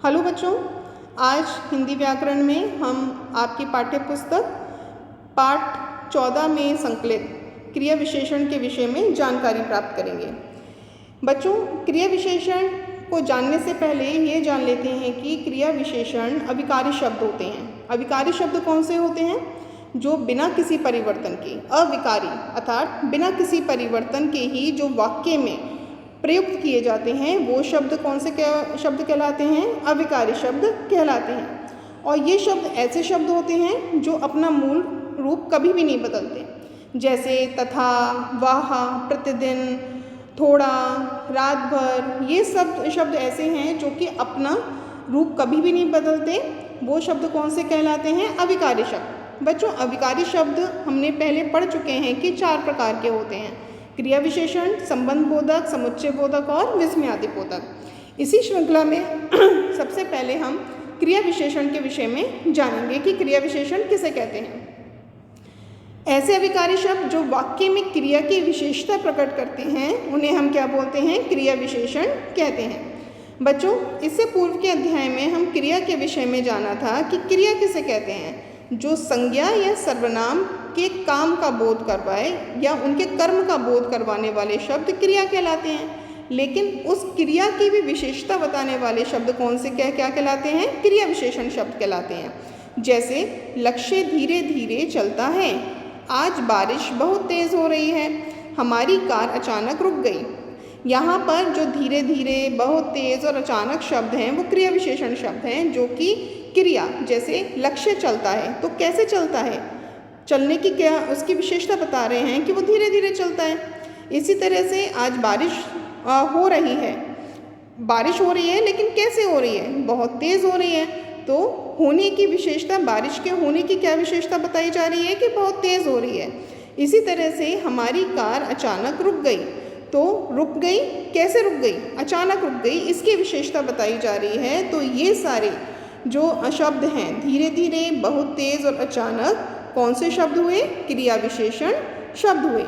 Hello बच्चों, आज हिंदी व्याकरण में हम आपकी पाठ्य पुस्तक पाठ 14 में संकलित क्रिया विशेषण के विषय में जानकारी प्राप्त करेंगे। बच्चों, क्रिया विशेषण को जानने से पहले ये जान लेते हैं कि क्रिया विशेषण अविकारी शब्द होते हैं। अविकारी शब्द कौन से होते हैं? जो बिना किसी परिवर्तन के, अविकारी अर्थात बिना किसी परिवर्तन के ही जो वाक्य में प्रयुक्त किए जाते हैं वो शब्द कौन से शब्द कहलाते हैं? अविकारी शब्द कहलाते हैं। और ये शब्द ऐसे शब्द होते हैं जो अपना मूल रूप कभी भी नहीं बदलते, जैसे तथा, वाह, प्रतिदिन, थोड़ा, रात भर। ये सब शब्द ऐसे हैं जो कि अपना रूप कभी भी नहीं बदलते। वो शब्द कौन से कहलाते हैं? अविकारी शब्द। बच्चों, अविकारी शब्द हमने पहले पढ़ चुके हैं कि 4 प्रकार के होते हैं: क्रिया विशेषण, संबंध बोधक, समुच्चय बोधक और विस्मयादि बोधक। इसी श्रृंखला में सबसे पहले हम क्रिया विशेषण के विषय में जानेंगे कि क्रिया विशेषण किसे कहते हैं। ऐसे अविकारी शब्द जो वाक्य में क्रिया की विशेषता प्रकट करते हैं उन्हें हम क्या बोलते हैं? क्रिया विशेषण कहते हैं। बच्चों, इससे पूर्व के अध्याय में हम क्रिया के विषय में जाना था कि क्रिया किसे कहते हैं? जो संज्ञा या सर्वनाम के काम का बोध करवाए या उनके कर्म का बोध करवाने वाले शब्द क्रिया कहलाते हैं। लेकिन उस क्रिया की भी विशेषता बताने वाले शब्द कौन से क्या कहलाते हैं? क्रिया विशेषण शब्द कहलाते हैं। जैसे लक्ष्य धीरे धीरे चलता है, आज बारिश बहुत तेज़ हो रही है, हमारी कार अचानक रुक गई। यहाँ पर जो धीरे धीरे, बहुत तेज़ और अचानक शब्द हैं वो क्रिया विशेषण शब्द हैं जो कि क्रिया, जैसे लक्ष्य चलता है तो कैसे चलता है, चलने की क्या उसकी विशेषता बता रहे हैं कि वो धीरे धीरे चलता है। इसी तरह से आज बारिश हो रही है, बारिश हो रही है लेकिन कैसे हो रही है? बहुत तेज़ हो रही है। तो होने की विशेषता, बारिश के होने की क्या विशेषता बताई जा रही है कि बहुत तेज़ हो रही है। इसी तरह से हमारी कार अचानक रुक गई, तो रुक गई, कैसे रुक गई? अचानक रुक गई, इसकी विशेषता बताई जा रही है। तो ये सारे जो शब्द हैं, धीरे धीरे, बहुत तेज़ और अचानक, कौन से शब्द हुए? क्रिया विशेषण शब्द हुए।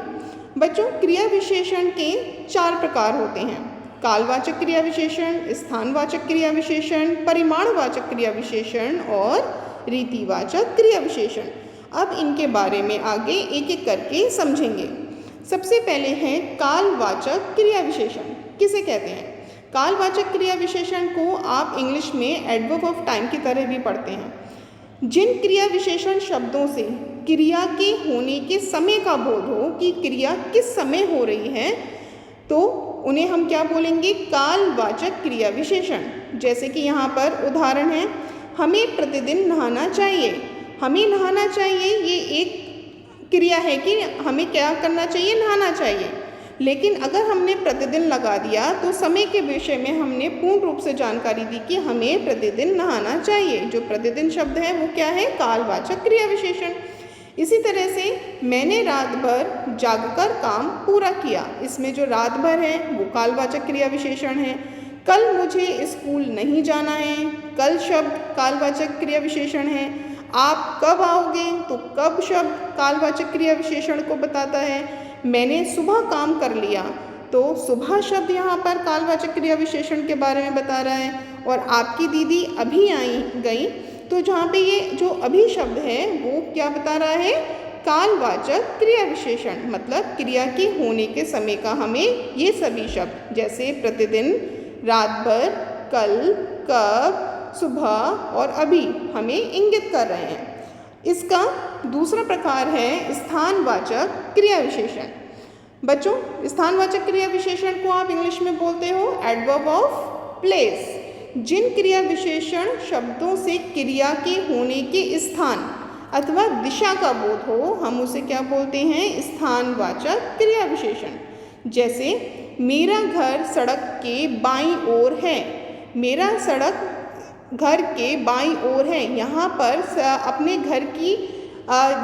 बच्चों, क्रिया विशेषण के 4 प्रकार होते हैं: कालवाचक क्रिया विशेषण, स्थानवाचक क्रिया विशेषण, परिमाणवाचक क्रिया विशेषण और रीतिवाचक क्रिया विशेषण। अब इनके बारे में आगे एक एक करके समझेंगे। सबसे पहले है कालवाचक क्रिया विशेषण। किसे कहते हैं? कालवाचक क्रिया विशेषण को आप इंग्लिश में एडवर्ब ऑफ टाइम की तरह भी पढ़ते हैं। जिन क्रिया विशेषण शब्दों से क्रिया के होने के समय का बोध हो कि क्रिया किस समय हो रही है, तो उन्हें हम क्या बोलेंगे? कालवाचक क्रिया विशेषण। जैसे कि यहाँ पर उदाहरण है, हमें प्रतिदिन नहाना चाहिए। हमें नहाना चाहिए, ये एक क्रिया है कि हमें क्या करना चाहिए? नहाना चाहिए। लेकिन अगर हमने प्रतिदिन लगा दिया तो समय के विषय में हमने पूर्ण रूप से जानकारी दी कि हमें प्रतिदिन नहाना चाहिए। जो प्रतिदिन शब्द है वो क्या है? कालवाचक क्रिया विशेषण। इसी तरह से मैंने रात भर जागकर काम पूरा किया, इसमें जो रात भर है वो कालवाचक क्रिया विशेषण है। कल मुझे स्कूल नहीं जाना है, कल शब्द कालवाचक क्रिया विशेषण है। आप कब आओगे? तो कब शब्द कालवाचक क्रिया विशेषण को बताता है। मैंने सुबह काम कर लिया, तो सुबह शब्द यहाँ पर कालवाचक क्रिया विशेषण के बारे में बता रहा है। और आपकी दीदी अभी गई, तो जहाँ पे ये जो अभी शब्द है वो क्या बता रहा है? कालवाचक क्रिया विशेषण। मतलब क्रिया के होने के समय का हमें ये सभी शब्द, जैसे प्रतिदिन, रात भर, कल, कब, सुबह और अभी, हमें इंगित कर रहे हैं। इसका दूसरा प्रकार है स्थानवाचक क्रिया विशेषण। बच्चों, स्थानवाचक क्रिया विशेषण को आप इंग्लिश में बोलते हो एडवर्ब ऑफ प्लेस। जिन क्रिया विशेषण शब्दों से क्रिया के होने के स्थान अथवा दिशा का बोध हो, हम उसे क्या बोलते हैं? स्थानवाचक क्रिया विशेषण। जैसे मेरा घर सड़क के बाईं ओर है। मेरा सड़क घर के बाईं ओर है, यहाँ पर अपने घर की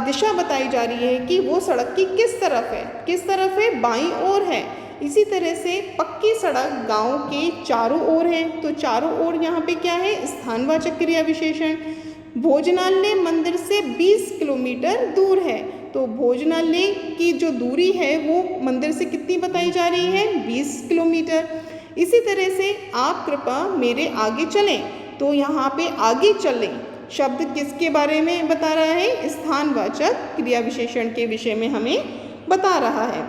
दिशा बताई जा रही है कि वो सड़क की किस तरफ है? किस तरफ है? बाईं ओर है। इसी तरह से पक्की सड़क गांव के चारों ओर है, तो चारों ओर यहाँ पे क्या है? स्थानवाचक क्रिया विशेषण। भोजनालय मंदिर से 20 किलोमीटर दूर है, तो भोजनालय की जो दूरी है वो मंदिर से कितनी बताई जा रही है? 20 किलोमीटर। इसी तरह से आप कृपया मेरे आगे चलें, तो यहाँ पे आगे चलें शब्द किसके बारे में बता रहा है? स्थानवाचक क्रिया विशेषण के विषय में हमें बता रहा है।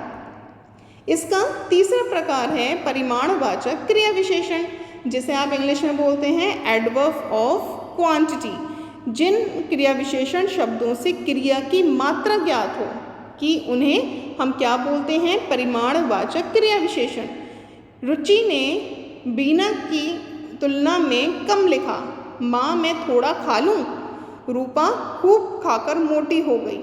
इसका तीसरा प्रकार है परिमाणवाचक क्रिया विशेषण, जिसे आप इंग्लिश में बोलते हैं एडवर्ब ऑफ क्वांटिटी। जिन क्रिया विशेषण शब्दों से क्रिया की मात्रा ज्ञात हो कि उन्हें हम क्या बोलते हैं? परिमाणवाचक क्रिया विशेषण। रुचि ने बीना की तुलना में कम लिखा। माँ मैं थोड़ा खा लूँ। रूपा खूब खाकर मोटी हो गई।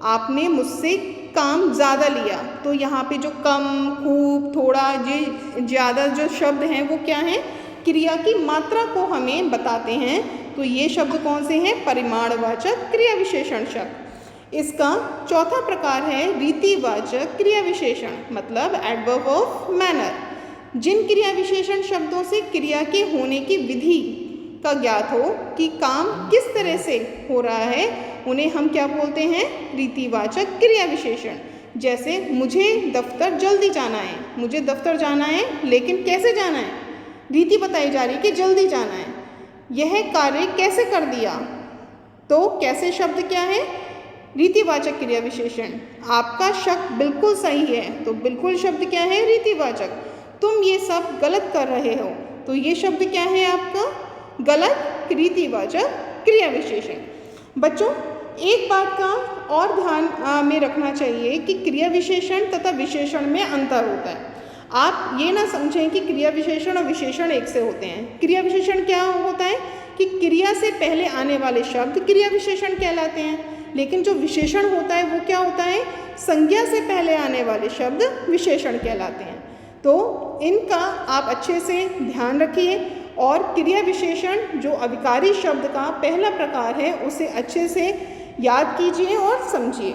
आपने मुझसे काम ज़्यादा लिया। तो यहाँ पे जो कम, खूब, थोड़ा, ये ज़्यादा जो शब्द हैं वो क्या हैं? क्रिया की मात्रा को हमें बताते हैं। तो ये शब्द कौन से हैं? परिमाणवाचक क्रिया विशेषण शब्द। इसका चौथा प्रकार है रीतिवाचक क्रिया विशेषण, मतलब एडवर्ब ऑफ मैनर। जिन क्रिया विशेषण शब्दों से क्रिया के होने की विधि का ज्ञात हो कि काम किस तरह से हो रहा है, उन्हें हम क्या बोलते हैं? रीतिवाचक क्रिया विशेषण। जैसे मुझे दफ्तर जल्दी जाना है। मुझे दफ्तर जाना है, लेकिन कैसे जाना है? रीति बताई जा रही है कि जल्दी जाना है। यह कार्य कैसे कर दिया? तो कैसे शब्द क्या है? रीतिवाचक क्रिया विशेषण। आपका शक बिल्कुल सही है। तो बिल्कुल शब्द क्या है? रीतिवाचक। तुम ये सब गलत कर रहे हो। तो ये शब्द क्या है आपका? गलत रीतिवाचक क्रिया विशेषण। बच्चों, एक बात का और ध्यान में रखना चाहिए कि क्रिया विशेषण तथा विशेषण में अंतर होता है। आप ये ना समझें कि क्रिया विशेषण और विशेषण एक से होते हैं। क्रिया विशेषण क्या होता है कि क्रिया से पहले आने वाले शब्द क्रिया विशेषण कहलाते हैं, लेकिन जो विशेषण होता है वो क्या होता है? संज्ञा से पहले आने वाले शब्द विशेषण कहलाते हैं। तो इनका आप अच्छे से ध्यान रखिए और क्रिया विशेषण जो अविकारी शब्द का पहला प्रकार है उसे अच्छे से याद कीजिए और समझिए।